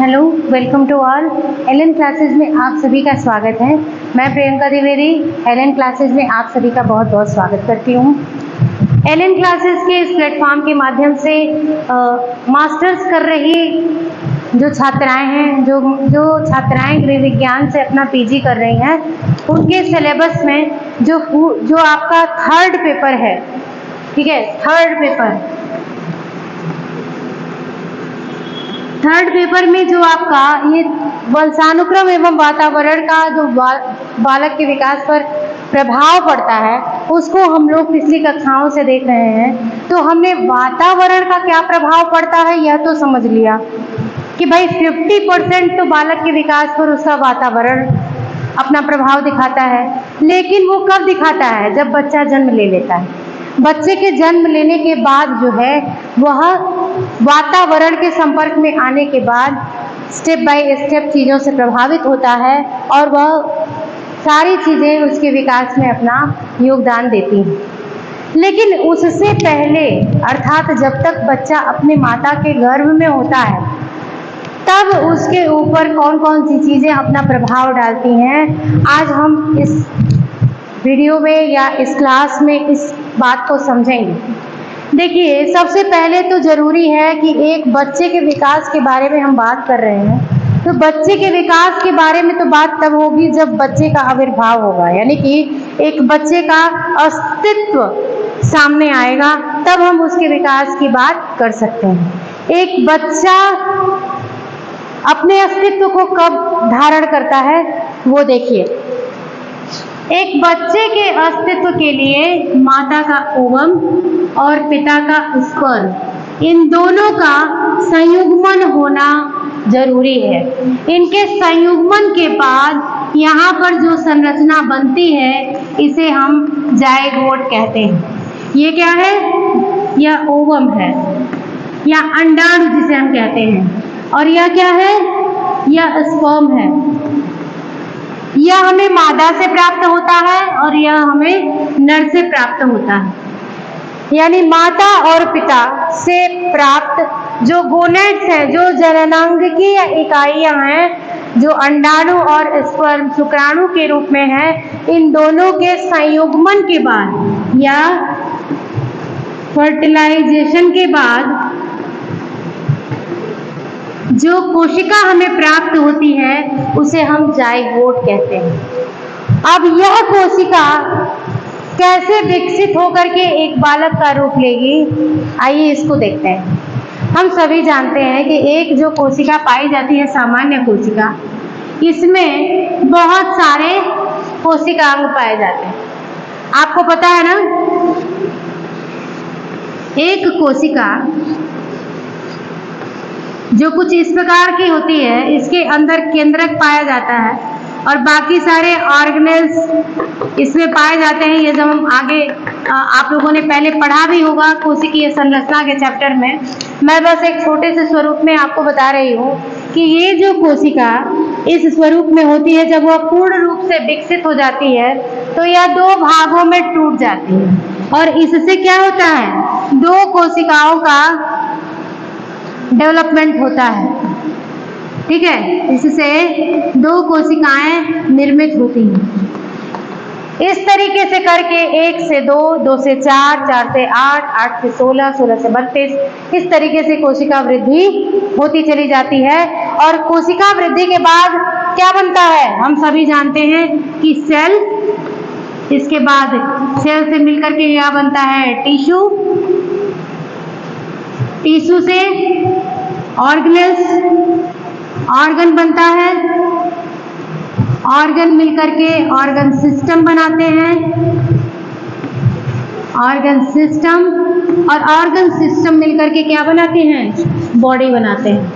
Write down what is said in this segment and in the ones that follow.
Hello, welcome to all. LN classes में आप सभी का स्वागत है। मैं प्रियंका द्विवेदी एलएन क्लासेस में आप सभी का बहुत बहुत स्वागत करती हूँ। एलएन क्लासेस के इस प्लेटफॉर्म के माध्यम से मास्टर्स कर रही जो छात्राएं हैं, जो छात्राएं गृह विज्ञान से अपना पीजी कर रही हैं, उनके सिलेबस में जो आपका थर्ड पेपर है, ठीक है, थर्ड पेपर में जो आपका ये वंशानुक्रम एवं वातावरण का जो बालक के विकास पर प्रभाव पड़ता है, उसको हम लोग पिछली कक्षाओं से देख रहे हैं। तो हमने वातावरण का क्या प्रभाव पड़ता है यह तो समझ लिया कि भाई 50% तो बालक के विकास पर उसका वातावरण अपना प्रभाव दिखाता है। लेकिन वो कब दिखाता है? जब बच्चा जन्म ले लेता है। बच्चे के जन्म लेने के बाद जो है वह वातावरण के संपर्क में आने के बाद स्टेप बाय स्टेप चीज़ों से प्रभावित होता है और वह सारी चीज़ें उसके विकास में अपना योगदान देती हैं। लेकिन उससे पहले, अर्थात जब तक बच्चा अपने माता के गर्भ में होता है, तब उसके ऊपर कौन कौन सी चीज़ें अपना प्रभाव डालती हैं, आज हम इस वीडियो में या इस क्लास में इस बात को समझेंगे। देखिए, सबसे पहले तो ज़रूरी है कि एक बच्चे के विकास के बारे में हम बात कर रहे हैं, तो बच्चे के विकास के बारे में तो बात तब होगी जब बच्चे का आविर्भाव होगा, यानी कि एक बच्चे का अस्तित्व सामने आएगा, तब हम उसके विकास की बात कर सकते हैं। एक बच्चा अपने अस्तित्व को कब धारण करता है वो देखिए। एक बच्चे के अस्तित्व के लिए माता का ओवम और पिता का स्पर्म, इन दोनों का संयुग्मन होना जरूरी है। इनके संयुग्मन के बाद यहाँ पर जो संरचना बनती है, इसे हम जायगोट कहते हैं। ये क्या है? यह ओवम है या अंडाणु जिसे हम कहते हैं, और यह क्या है? यह स्पर्म है। यह हमें मादा से प्राप्त होता है और यह हमें नर से प्राप्त होता है। यानी माता और पिता से प्राप्त जो गोनेट्स हैं, जो जननांग की इकाइयां हैं, जो अंडाणु और स्पर्म शुक्राणु के रूप में है, इन दोनों के संयुग्मन के बाद या फर्टिलाइजेशन के बाद जो कोशिका हमें प्राप्त होती है, उसे हम जाइगोट कहते हैं। अब यह कोशिका कैसे विकसित होकर के एक बालक का रूप लेगी, आइए इसको देखते हैं। हम सभी जानते हैं कि एक जो कोशिका पाई जाती है, सामान्य कोशिका, इसमें बहुत सारे कोशिकांग पाए जाते हैं। आपको पता है ना, एक कोशिका जो कुछ इस प्रकार की होती है, इसके अंदर केंद्रक पाया जाता है और बाकी सारे ऑर्गेनेल्स इसमें पाए जाते हैं। ये जब हम आगे आप लोगों ने पहले पढ़ा भी होगा कोशिकीय संरचना के चैप्टर में। मैं बस एक छोटे से स्वरूप में आपको बता रही हूँ कि ये जो कोशिका इस स्वरूप में होती है, जब वह पूर्ण रूप से विकसित हो जाती है तो यह दो भागों में टूट जाती है और इससे क्या होता है? दो कोशिकाओं का डेवलपमेंट होता है, ठीक है। इससे दो कोशिकाएं निर्मित होती हैं। इस तरीके से करके 1 से 2, 2 से 4, 4 से 8, 8 से 16, 16 से 32, इस तरीके से कोशिका वृद्धि होती चली जाती है। और कोशिका वृद्धि के बाद क्या बनता है? हम सभी जानते हैं कि सेल, इसके बाद सेल से मिलकर के क्या बनता है? टिश्यू, टिश्यू से ऑर्गेनेल्स, ऑर्गन बनता है, ऑर्गन मिलकर के ऑर्गन सिस्टम बनाते हैं, ऑर्गन सिस्टम, और ऑर्गन सिस्टम मिलकर के क्या बनाते हैं? बॉडी बनाते हैं।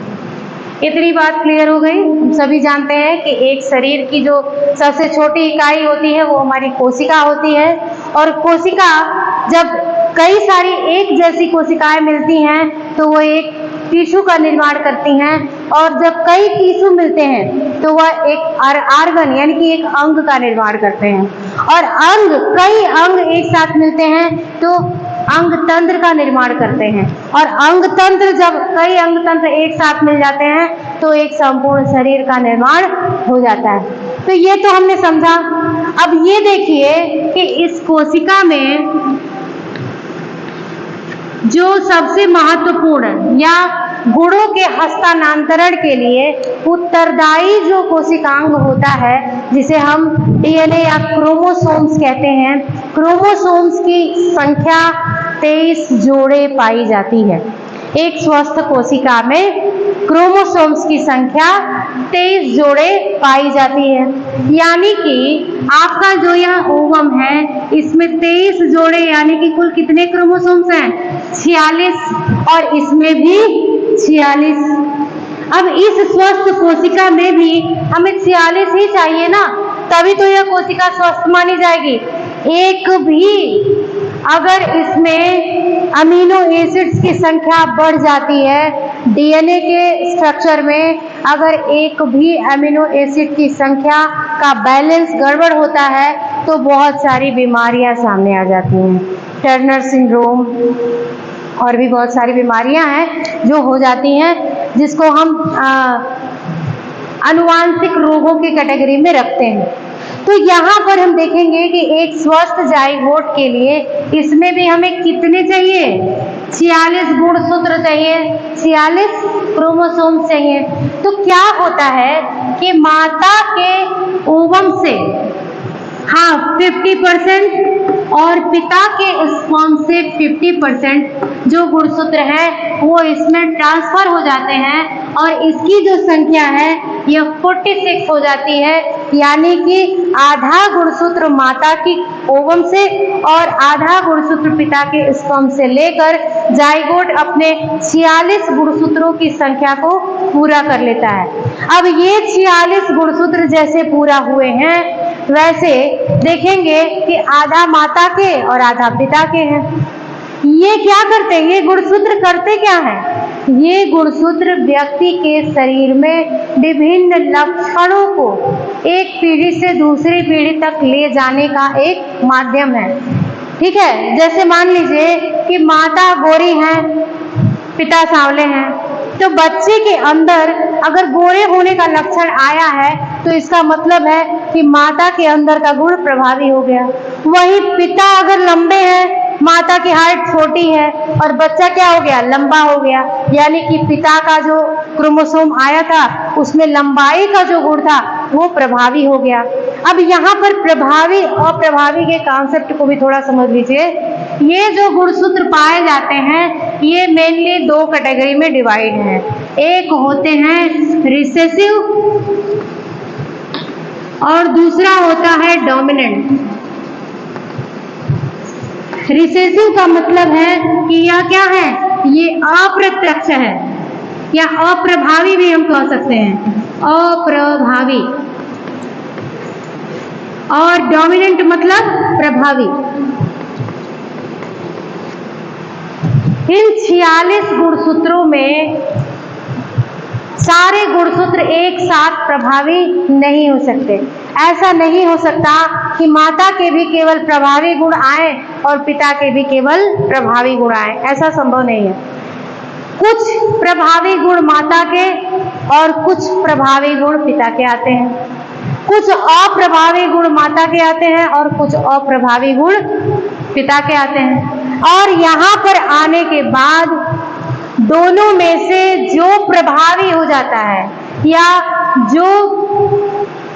इतनी बात क्लियर हो गई। हम सभी जानते हैं कि एक शरीर की जो सबसे छोटी इकाई होती है वो हमारी कोशिका होती है, और कोशिका जब कई सारी एक जैसी कोशिकाएं मिलती हैं तो वो एक टिश्यू का निर्माण करती हैं, और जब कई टिश्यू मिलते हैं तो वह एक आर्गन यानी कि एक अंग का निर्माण करते हैं, और कई अंग एक साथ मिलते हैं तो अंग तंत्र का निर्माण करते हैं। और अंग तंत्र, जब कई अंग तंत्र एक साथ मिल जाते हैं तो एक संपूर्ण शरीर का निर्माण हो जाता है। तो ये तो हमने समझा। अब ये देखिए कि इस कोशिका में जो सबसे महत्वपूर्ण या गुणों के हस्तांतरण के लिए उत्तरदायी जो कोशिकांग होता है, जिसे हम डीएनए या क्रोमोसोम्स कहते हैं, क्रोमोसोम्स की संख्या 23 जोड़े पाई जाती है। एक स्वस्थ कोशिका में क्रोमोसोम्स की संख्या 23 जोड़े पाई जाती है। यानी कि आपका जो यह ओवम है, इसमें 23 जोड़े यानी कि कुल कितने क्रोमोसोम्स हैं? 46, और इसमें भी 46। अब इस स्वस्थ कोशिका में भी हमें 46 ही चाहिए ना, तभी तो यह कोशिका स्वस्थ मानी जाएगी। एक भी अगर इसमें अमीनो एसिड्स की संख्या बढ़ जाती है, डीएनए के स्ट्रक्चर में अगर एक भी अमीनो एसिड की संख्या का बैलेंस गड़बड़ होता है तो बहुत सारी बीमारियां सामने आ जाती हैं। टर्नर सिंड्रोम और भी बहुत सारी बीमारियां हैं जो हो जाती हैं, जिसको हम आनुवांशिक रोगों की कैटेगरी में रखते हैं। तो यहाँ पर हम देखेंगे कि एक स्वस्थ जाइगोट के लिए इसमें भी हमें कितने चाहिए? 46 गुणसूत्र चाहिए, 46 क्रोमोसोम चाहिए। तो क्या होता है कि माता के ओवम से 50% और पिता के स्पर्म से 50% जो गुणसूत्र है वो इसमें ट्रांसफर हो जाते हैं, और इसकी जो संख्या है यह 46 हो जाती है। यानी कि आधा गुणसूत्र माता की ओवम से और आधा गुणसूत्र पिता के स्पर्म से लेकर जाइगोट अपने 46 गुणसूत्रों की संख्या को पूरा कर लेता है। अब ये 46 गुणसूत्र जैसे पूरा हुए हैं, वैसे देखेंगे कि आधा माता के और आधा पिता के हैं। ये क्या करते हैं? ये गुणसूत्र करते क्या हैं? ये गुणसूत्र व्यक्ति के शरीर में विभिन्न लक्षणों को एक पीढ़ी से दूसरी पीढ़ी तक ले जाने का एक माध्यम है। ठीक है, जैसे मान लीजिए कि माता गोरी है, पिता सांवले हैं, तो बच्चे के अंदर अगर गोरे होने का लक्षण आया है तो इसका मतलब है कि माता के अंदर का गुण प्रभावी हो गया। वहीं पिता अगर लंबे हैं, माता की हाइट छोटी है और बच्चा क्या हो गया? लंबा हो गया, यानी कि पिता का जो क्रोमोसोम आया था उसमें लंबाई का जो गुण था वो प्रभावी हो गया। अब यहाँ पर प्रभावी और प्रभावी के कॉन्सेप्ट को भी थोड़ा समझ लीजिए। ये जो गुणसूत्र पाए जाते हैं ये मेनली दो कैटेगरी में डिवाइड है। एक होते हैं रिसेसिव और दूसरा होता है डोमिनेंट। रिसेसिव का मतलब है कि यह क्या है? ये अप्रत्यक्ष है या अप्रभावी भी हम कह सकते हैं, अप्रभावी। और डोमिनेंट मतलब प्रभावी। इन 46 गुणसूत्रों में सारे गुणसूत्र एक साथ प्रभावी नहीं हो सकते। ऐसा नहीं हो सकता कि माता के भी केवल प्रभावी गुण आए और पिता के भी केवल प्रभावी गुण आए, ऐसा संभव नहीं है। कुछ प्रभावी गुण माता के और कुछ प्रभावी गुण पिता के आते हैं, कुछ अप्रभावी गुण माता के आते हैं और कुछ अप्रभावी गुण पिता के आते हैं। और यहाँ पर आने के बाद दोनों में से जो प्रभावी हो जाता है या जो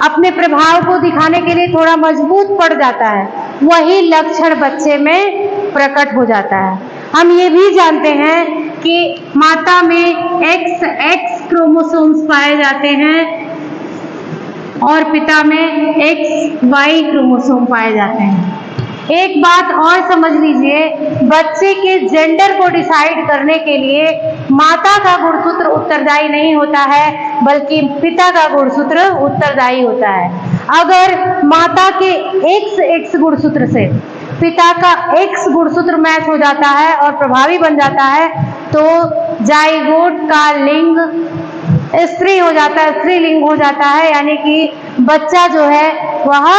अपने प्रभाव को दिखाने के लिए थोड़ा मजबूत पड़ जाता है, वही लक्षण बच्चे में प्रकट हो जाता है। हम ये भी जानते हैं कि माता में XX क्रोमोसोम्स पाए जाते हैं और पिता में XY क्रोमोसोम पाए जाते हैं। एक बात और समझ लीजिए, बच्चे के जेंडर को डिसाइड करने के लिए माता का गुणसूत्र उत्तरदायी नहीं होता है, बल्कि पिता का गुणसूत्र उत्तरदायी होता है। अगर माता के XX गुणसूत्र से पिता का X गुणसूत्र मैच हो जाता है और प्रभावी बन जाता है तो जाइगोट का लिंग स्त्री हो जाता है, स्त्रीलिंग हो जाता है, यानी कि बच्चा जो है वह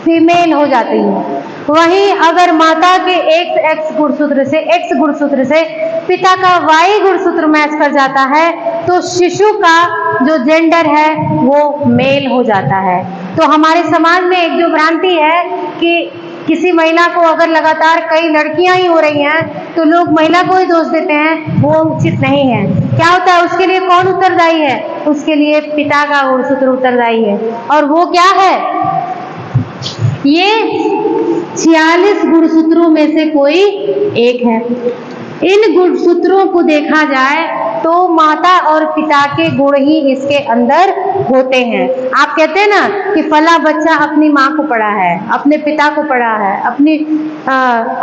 फीमेल हो जाती है। वहीं अगर माता के X गुणसूत्र से पिता का वाई गुणसूत्र मैच कर जाता है तो शिशु का जो जेंडर है वो मेल हो जाता है। तो हमारे समाज में एक जो भ्रांति है कि किसी महिला को अगर लगातार कई लड़कियां ही हो रही हैं तो लोग महिला को ही दोष देते हैं, वो उचित नहीं है। क्या होता है, उसके लिए कौन उत्तरदायी है? उसके लिए पिता का गुणसूत्र उत्तरदायी है। और वो क्या है? ये 46 गुणसूत्रों में से कोई एक है। इन गुणसूत्रों को देखा जाए तो माता और पिता के गुण ही इसके अंदर होते हैं। आप कहते हैं ना कि फला बच्चा अपनी माँ को पढ़ा है, अपने पिता को पढ़ा है,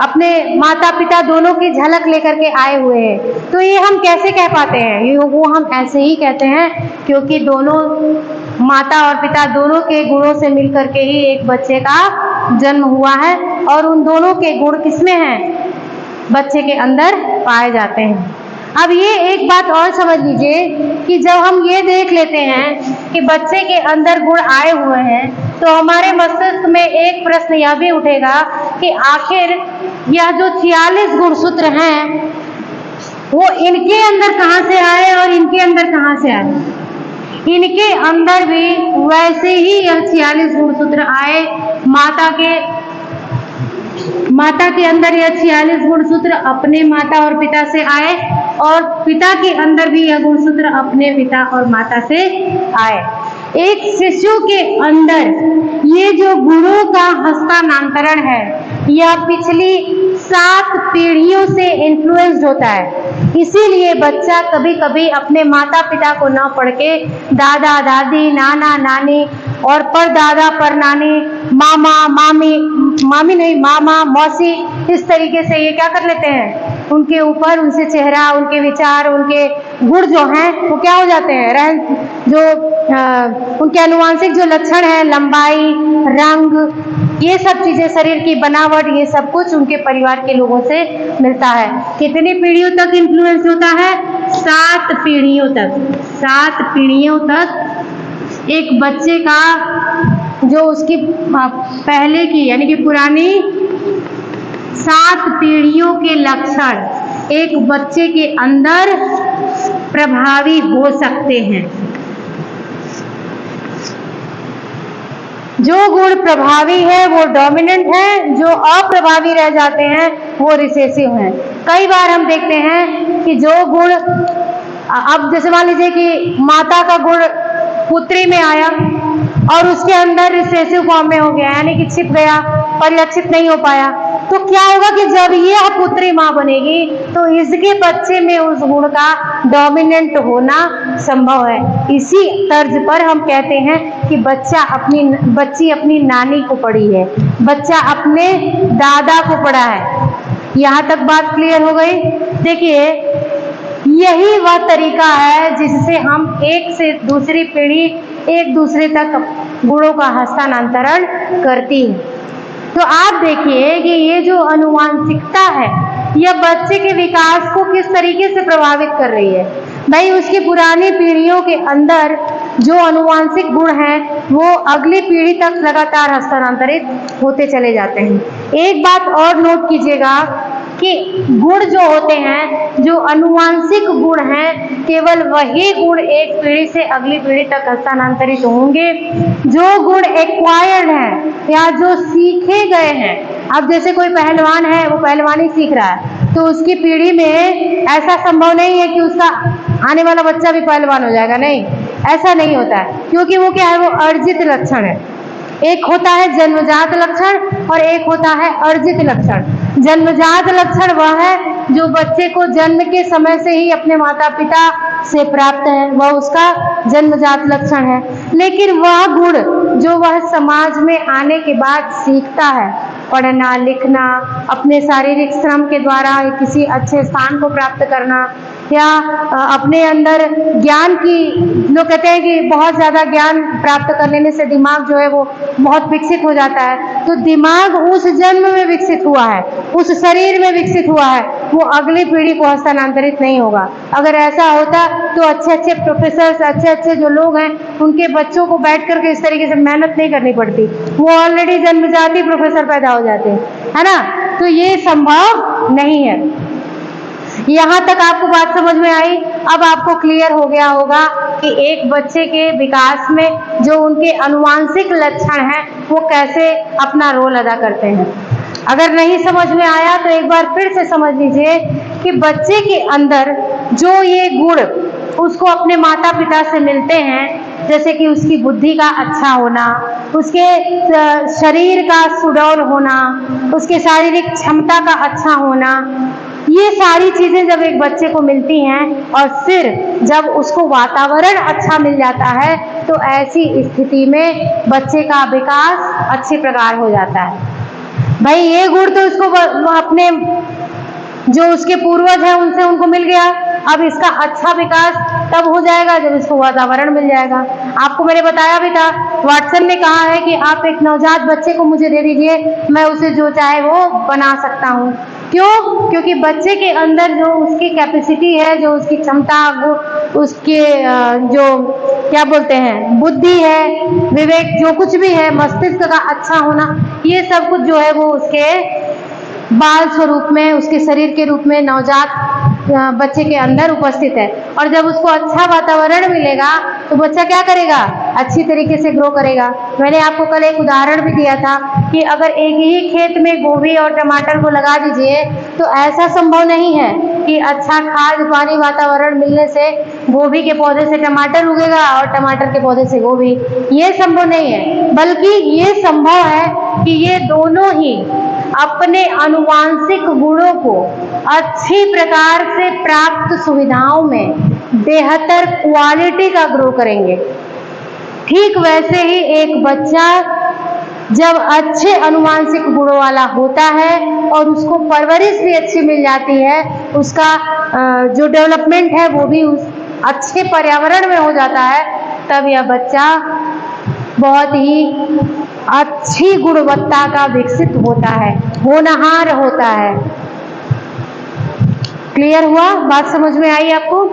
अपने माता पिता दोनों की झलक लेकर के आए हुए हैं। तो ये हम कैसे कह पाते हैं? ये वो हम ऐसे ही कहते हैं क्योंकि दोनों माता और पिता दोनों के गुणों से मिलकर के ही एक बच्चे का जन्म हुआ है और उन दोनों के गुण किसमें हैं? बच्चे के अंदर पाए जाते हैं। अब ये एक बात और समझ लीजिए कि जब हम ये देख लेते हैं कि बच्चे के अंदर गुण आए हुए हैं तो हमारे मस्तिष्क में एक प्रश्न यह भी उठेगा कि आखिर यह जो 46 गुणसूत्र हैं वो इनके अंदर कहाँ से आए और इनके अंदर कहाँ से आए? इनके अंदर भी वैसे ही यह 46 गुणसूत्र आए। माता के अंदर यह 46 गुणसूत्र अपने माता और पिता से आए और पिता के अंदर भी यह गुणसूत्र अपने पिता और माता से आए। एक शिशु के अंदर ये जो गुणों का हस्तांतरण है यह पिछली 7 पीढ़ियों से इन्फ्लुएंस्ड होता है। इसीलिए बच्चा कभी कभी अपने माता पिता को न पढ़ के दादा दादी, नाना नानी और परदादा परनानी, मामा मामी नहीं, मामा मौसी, इस तरीके से ये क्या कर लेते हैं, उनके ऊपर उनसे चेहरा, उनके विचार, उनके गुण जो हैं वो क्या हो जाते हैं, उनके अनुवांशिक जो लक्षण है, लंबाई, रंग, ये सब चीजें, शरीर की बनावट, ये सब कुछ उनके परिवार के लोगों से मिलता है। कितनी पीढ़ियों तक इन्फ्लुएंस होता है? 7 पीढ़ियों तक। 7 पीढ़ियों तक एक बच्चे का जो उसकी पहले की यानी कि पुरानी 7 पीढ़ियों के लक्षण एक बच्चे के अंदर प्रभावी हो सकते हैं। जो गुण प्रभावी है वो डोमिनेंट है, जो अप्रभावी रह जाते हैं वो रिसेसिव हैं। कई बार हम देखते हैं कि जो गुण, अब जैसे मान लीजिए कि माता का गुण पुत्री में आया और उसके अंदर रिसेसिव फॉर्म में हो गया, यानी कि छिप गया, परिलक्षित नहीं हो पाया, तो क्या होगा कि जब ये पुत्री माँ बनेगी तो इसके बच्चे में उस गुण का डोमिनेंट होना संभव है। इसी तर्ज पर हम कहते हैं कि बच्ची अपनी नानी को पढ़ी है, बच्चा अपने दादा को पढ़ा है। यहाँ तक बात क्लियर हो गई? देखिए, यही वह तरीका है जिससे हम एक से दूसरी पीढ़ी एक दूसरे तक गुणों का हस्तांतरण करती है। तो आप देखिए कि ये जो अनुवांशिकता है यह बच्चे के विकास को किस तरीके से प्रभावित कर रही है। भाई, उसकी पुरानी पीढ़ियों के अंदर जो अनुवांशिक गुण हैं वो अगली पीढ़ी तक लगातार हस्तांतरित होते चले जाते हैं। एक बात और नोट कीजिएगा कि गुण जो होते हैं, जो अनुवांशिक गुण हैं, केवल वही गुण एक पीढ़ी से अगली पीढ़ी तक हस्तांतरित होंगे जो गुण एक्वायर्ड हैं या जो सीखे गए हैं। अब जैसे कोई पहलवान है, वो पहलवानी सीख रहा है तो उसकी पीढ़ी में ऐसा संभव नहीं है कि उसका आने वाला बच्चा भी पहलवान हो जाएगा, नहीं, ऐसा नहीं होता है, क्योंकि वो क्या है, वो अर्जित लक्षण है। एक होता है जन्मजात लक्षण और एक होता है अर्जित लक्षण। जन्मजात लक्षण वह है जो बच्चे को जन्म के समय से ही अपने माता पिता से प्राप्त है, वह उसका जन्मजात लक्षण है। लेकिन वह गुण जो वह समाज में आने के बाद सीखता है, पढ़ना लिखना, अपने शारीरिक श्रम के द्वारा किसी अच्छे स्थान को प्राप्त करना, या अपने अंदर ज्ञान की, लोग कहते हैं कि बहुत ज़्यादा ज्ञान प्राप्त कर लेने से दिमाग जो है वो बहुत विकसित हो जाता है। तो दिमाग उस जन्म में विकसित हुआ है, उस शरीर में विकसित हुआ है, वो अगली पीढ़ी को हस्तांतरित नहीं होगा। अगर ऐसा होता तो अच्छे अच्छे प्रोफेसर, अच्छे अच्छे जो लोग हैं, उनके बच्चों को बैठ करके इस तरीके से मेहनत नहीं करनी पड़ती, वो ऑलरेडी जन्मजाति प्रोफेसर पैदा हो जाते हैं, है ना। तो ये संभव नहीं है। यहाँ तक आपको बात समझ में आई। अब आपको क्लियर हो गया होगा कि एक बच्चे के विकास में जो उनके आनुवांशिक लक्षण हैं वो कैसे अपना रोल अदा करते हैं। अगर नहीं समझ में आया तो एक बार फिर से समझ लीजिए कि बच्चे के अंदर जो ये गुण उसको अपने माता पिता से मिलते हैं, जैसे कि उसकी बुद्धि का अच्छा होना, उसके शरीर का सुडौल होना, उसके शारीरिक क्षमता का अच्छा होना, ये सारी चीजें जब एक बच्चे को मिलती हैं और फिर जब उसको वातावरण अच्छा मिल जाता है तो ऐसी स्थिति में बच्चे का विकास अच्छे प्रकार हो जाता है। भाई ये गुण तो उसको अपने जो उसके पूर्वज हैं उनसे उनको मिल गया, अब इसका अच्छा विकास तब हो जाएगा जब इसको वातावरण मिल जाएगा। आपको मैंने बताया भी था, वाटसन ने कहा है कि आप एक नवजात बच्चे को मुझे दे दीजिए, मैं उसे जो चाहे वो बना सकता हूँ। क्यों? क्योंकि बच्चे के अंदर जो उसकी कैपेसिटी है, जो उसकी क्षमता, उसके जो क्या बोलते हैं बुद्धि है, विवेक, जो कुछ भी है, मस्तिष्क का अच्छा होना, ये सब कुछ जो है वो उसके बाल स्वरूप में, उसके शरीर के रूप में नवजात बच्चे के अंदर उपस्थित है। और जब उसको अच्छा वातावरण मिलेगा तो बच्चा क्या करेगा? अच्छी तरीके से ग्रो करेगा। मैंने आपको कल एक उदाहरण भी दिया था कि अगर एक ही खेत में गोभी और टमाटर को लगा दीजिए तो ऐसा संभव नहीं है कि अच्छा खाद पानी वातावरण मिलने से गोभी के पौधे से टमाटर उगेगा और टमाटर के पौधे से गोभी, ये संभव नहीं है। बल्कि ये संभव है कि ये दोनों ही अपने आनुवांशिक गुणों को अच्छी प्रकार से प्राप्त सुविधाओं में बेहतर क्वालिटी का ग्रो करेंगे। ठीक वैसे ही एक बच्चा जब अच्छे आनुवांशिक गुणों वाला होता है और उसको परवरिश भी अच्छी मिल जाती है, उसका जो डेवलपमेंट है वो भी उस अच्छे पर्यावरण में हो जाता है, तब यह बच्चा बहुत ही अच्छी गुणवत्ता का विकसित होता है, होनहार होता है। क्लियर हुआ? बात समझ में आई आपको?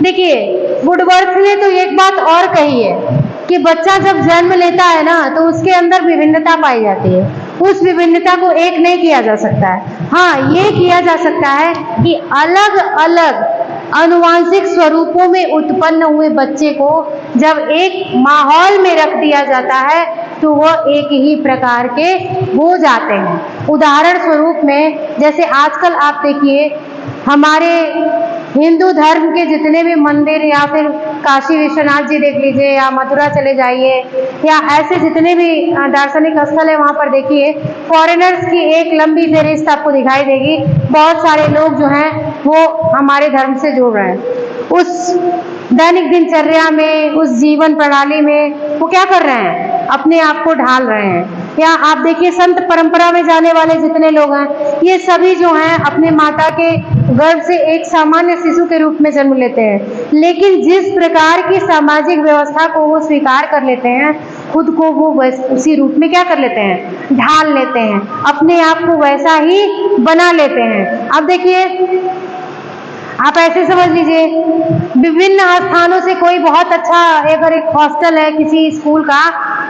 देखिए, वुडवर्थ ने तो एक बात और कही है कि बच्चा जब जन्म लेता है ना तो उसके अंदर विभिन्नता पाई जाती है। उस विभिन्नता को एक नहीं किया जा सकता है। हाँ, ये किया जा सकता है कि अलग अलग आनुवांशिक स्वरूपों में उत्पन्न हुए बच्चे को जब एक माहौल में रख दिया जाता है तो वह एक ही प्रकार के हो जाते हैं। उदाहरण स्वरूप में जैसे आजकल आप देखिए, हमारे हिंदू धर्म के जितने भी मंदिर, या फिर काशी विश्वनाथ जी देख लीजिए, या मथुरा चले जाइए, या ऐसे जितने भी दार्शनिक स्थल है वहाँ पर देखिए, फॉरेनर्स की एक लंबी फेहरिस्त आपको दिखाई देगी। बहुत सारे लोग जो हैं वो हमारे धर्म से जुड़ रहे हैं। उस दैनिक दिनचर्या में, उस जीवन प्रणाली में वो क्या कर रहे हैं? अपने आप को ढाल रहे हैं। या आप देखिए, संत परंपरा में जाने वाले जितने लोग हैं, ये सभी जो हैं अपने माता के गर्भ से एक सामान्य शिशु के रूप में जन्म लेते हैं, लेकिन जिस प्रकार की सामाजिक व्यवस्था को वो स्वीकार कर लेते हैं, खुद को वो उसी रूप में क्या कर लेते हैं? ढाल लेते हैं, अपने आप को वैसा ही बना लेते हैं। अब देखिए, आप ऐसे समझ लीजिए, विभिन्न स्थानों से कोई बहुत अच्छा अगर एक हॉस्टल है किसी स्कूल का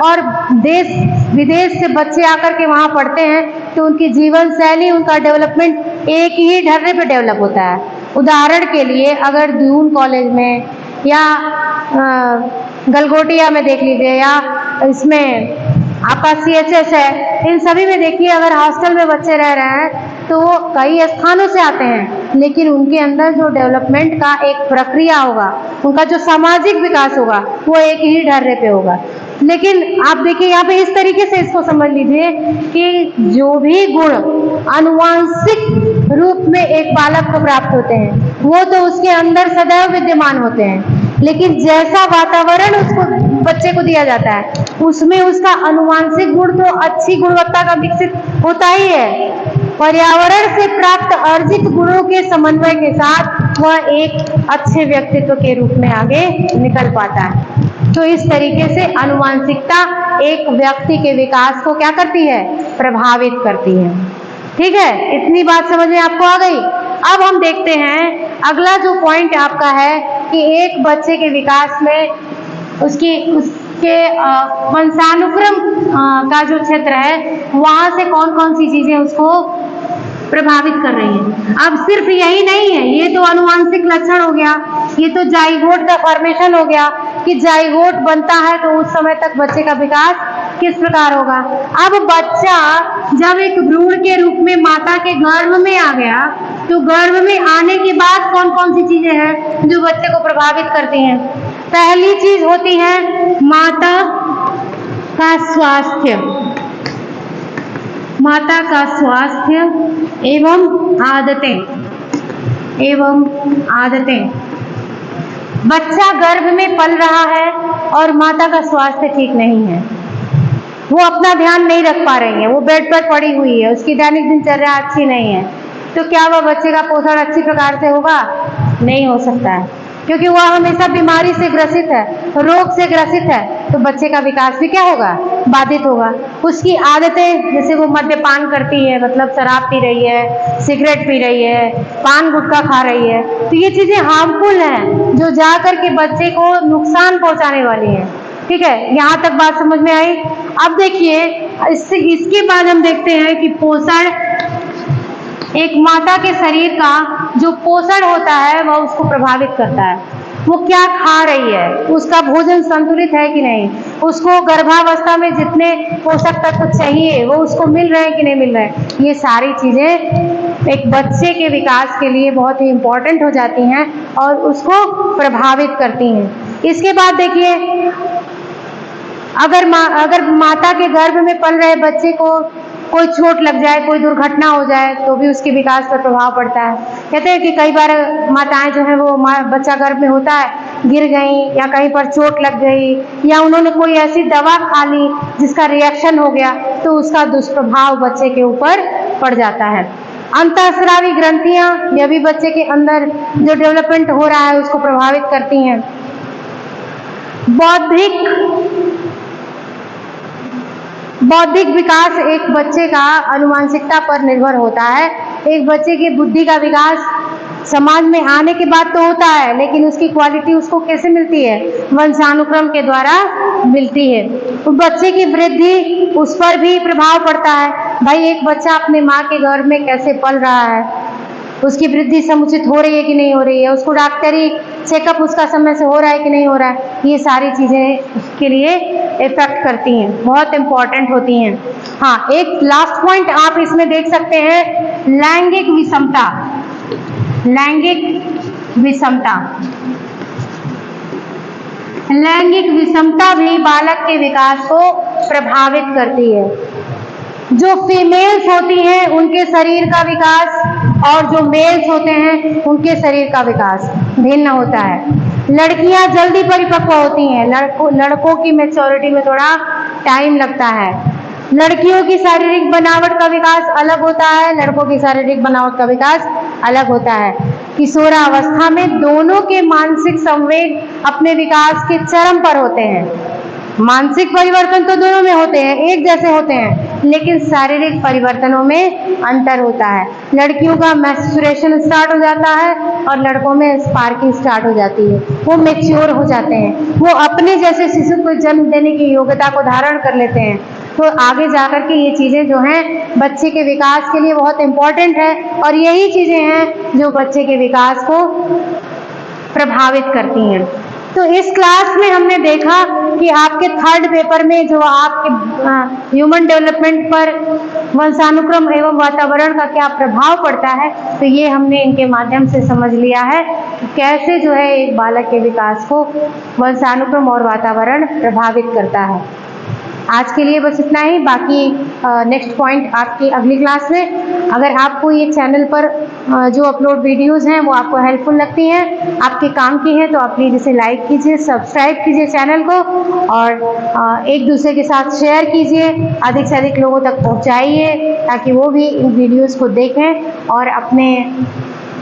और देश विदेश से बच्चे आकर के वहाँ पढ़ते हैं तो उनकी जीवन शैली, उनका डेवलपमेंट एक ही ढर्रे पे डेवलप होता है। उदाहरण के लिए अगर दून कॉलेज में या गलगोटिया में देख लीजिए, या इसमें आपका CHS है, इन सभी में देखिए अगर हॉस्टल में बच्चे रह रहे हैं तो वो कई स्थानों से आते हैं, लेकिन उनके अंदर जो डेवलपमेंट का एक प्रक्रिया होगा, उनका जो सामाजिक विकास होगा वो एक ही ढर्रे पे होगा। लेकिन आप देखिए यहाँ पे इस तरीके से इसको समझ लीजिए कि जो भी गुण आनुवांशिक रूप में एक बालक को प्राप्त होते हैं वो तो उसके अंदर सदैव विद्यमान होते हैं, लेकिन जैसा वातावरण उसको बच्चे को दिया जाता है उसमें उसका आनुवांशिक गुण तो अच्छी गुणवत्ता का विकसित होता ही है। पर्यावरण से प्राप्त अर्जित गुणों के समन्वय के साथ वह एक अच्छे व्यक्तित्व के रूप में आगे निकल पाता है। तो इस तरीके से आनुवांशिकता एक व्यक्ति के विकास को क्या करती है? प्रभावित करती है। ठीक है, इतनी बात समझ में आपको आ गई। अब हम देखते हैं अगला जो पॉइंट आपका है कि एक बच्चे के विकास में उसके वंशानुक्रम का जो क्षेत्र है वहां से कौन कौन सी चीजें उसको प्रभावित कर रही है। अब सिर्फ यही नहीं है, ये तो अनुवांशिक लक्षण हो गया, ये तो जाइगोट का फॉर्मेशन हो गया कि जाइगोट बनता है तो उस समय तक बच्चे का विकास किस प्रकार होगा। अब बच्चा जब एक भ्रूण के रूप में माता के गर्भ में आ गया, तो गर्भ में आने के बाद कौन कौन सी चीजें हैं जो बच्चे को प्रभावित करती हैं। पहली चीज होती है माता का स्वास्थ्य, माता का स्वास्थ्य एवं आदतें। बच्चा गर्भ में पल रहा है और माता का स्वास्थ्य ठीक नहीं है, वो अपना ध्यान नहीं रख पा रही है, वो बेड पर पड़ी हुई है, उसकी दैनिक दिनचर्या अच्छी नहीं है, तो क्या वह बच्चे का पोषण अच्छी प्रकार से होगा? नहीं हो सकता है, क्योंकि वह हमेशा बीमारी से ग्रसित है, रोग से ग्रसित है, तो बच्चे का विकास भी क्या होगा? बाधित होगा। उसकी आदतें, जैसे वो मद्यपान करती है, मतलब शराब पी रही है, सिगरेट पी रही है, पान गुटखा खा रही है, तो ये चीजें हार्मफुल हैं जो जा करके बच्चे को नुकसान पहुंचाने वाली हैं। ठीक है, यहाँ तक बात समझ में आई। अब देखिए इसके बाद हम देखते हैं कि पोषण, एक माता के शरीर का जो पोषण होता है वह उसको प्रभावित करता है। वो क्या खा रही है, उसका भोजन संतुलित है कि नहीं, उसको गर्भावस्था में जितने पोषक तत्व चाहिए वो उसको मिल रहे हैं कि नहीं मिल रहे हैं, ये सारी चीजें एक बच्चे के विकास के लिए बहुत ही इम्पोर्टेंट हो जाती हैं और उसको प्रभावित करती हैं। इसके बाद देखिए, अगर माता के गर्भ में पल रहे बच्चे को कोई चोट लग जाए, कोई दुर्घटना हो जाए, तो भी उसके विकास पर प्रभाव पड़ता है। कहते हैं कि कई बार माताएं जो है वो बच्चा गर्भ में होता है, गिर गई या कहीं पर चोट लग गई या उन्होंने कोई ऐसी दवा खा ली जिसका रिएक्शन हो गया, तो उसका दुष्प्रभाव बच्चे के ऊपर पड़ जाता है। अंतःस्रावी ग्रंथियां, यह भी बच्चे के अंदर जो डेवलपमेंट हो रहा है उसको प्रभावित करती हैं। बौद्धिक विकास एक बच्चे का आनुवंशिकता पर निर्भर होता है। एक बच्चे की बुद्धि का विकास समाज में आने के बाद तो होता है, लेकिन उसकी क्वालिटी उसको कैसे मिलती है? वंशानुक्रम के द्वारा मिलती है। तो बच्चे की वृद्धि, उस पर भी प्रभाव पड़ता है। भाई एक बच्चा अपने माँ के गर्भ में कैसे पल रहा है, उसकी वृद्धि समुचित हो रही है कि नहीं हो रही है, उसको डॉक्टरी चेकअप उसका समय से हो रहा है कि नहीं हो रहा है, ये सारी चीजें उसके लिए इफेक्ट करती हैं, बहुत इंपॉर्टेंट होती हैं। हाँ, एक लास्ट पॉइंट आप इसमें देख सकते हैं, लैंगिक विषमता। लैंगिक विषमता भी बालक के विकास को प्रभावित करती है। जो फीमेल्स होती हैं उनके शरीर का विकास और जो मेल्स होते हैं उनके शरीर का विकास भिन्न होता है। लड़कियां जल्दी परिपक्व होती हैं, लड़कों की मैच्योरिटी में थोड़ा टाइम लगता है। लड़कियों की शारीरिक बनावट का विकास अलग होता है, लड़कों की शारीरिक बनावट का विकास अलग होता है। किशोरावस्था में दोनों के मानसिक संवेग अपने विकास के चरम पर होते हैं। मानसिक परिवर्तन तो दोनों में होते हैं, एक जैसे होते हैं, लेकिन शारीरिक परिवर्तनों में अंतर होता है। लड़कियों का मेंस्ट्रुएशन स्टार्ट हो जाता है और लड़कों में स्पार्किंग स्टार्ट हो जाती है। वो मैच्योर हो जाते हैं, वो अपने जैसे शिशु को जन्म देने की योग्यता को धारण कर लेते हैं। तो आगे जाकर के ये चीजें जो हैं बच्चे के विकास के लिए बहुत इंपॉर्टेंट है और यही चीजें हैं जो बच्चे के विकास को प्रभावित करती हैं। तो इस क्लास में हमने देखा कि आपके थर्ड पेपर में जो आपके ह्यूमन डेवलपमेंट पर वंशानुक्रम एवं वातावरण का क्या प्रभाव पड़ता है, तो ये हमने इनके माध्यम से समझ लिया है कि कैसे जो है एक बालक के विकास को वंशानुक्रम और वातावरण प्रभावित करता है। आज के लिए बस इतना ही, बाकी नेक्स्ट पॉइंट आपकी अगली क्लास में। अगर आपको ये चैनल पर जो अपलोड वीडियोस हैं वो आपको हेल्पफुल लगती हैं, आपके काम की है, तो आप प्लीज़ इसे लाइक कीजिए, सब्सक्राइब कीजिए चैनल को और एक दूसरे के साथ शेयर कीजिए, अधिक से अधिक लोगों तक पहुंचाइए ताकि वो भी इन वीडियोस को देखें और अपने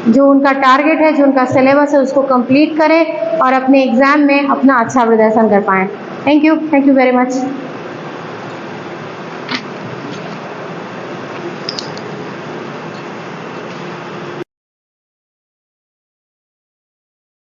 जो उनका टारगेट है, जो उनका सिलेबस है, उसको कंप्लीट करें और अपने एग्ज़ाम में अपना अच्छा प्रदर्शन कर पाएँ। Thank you very much.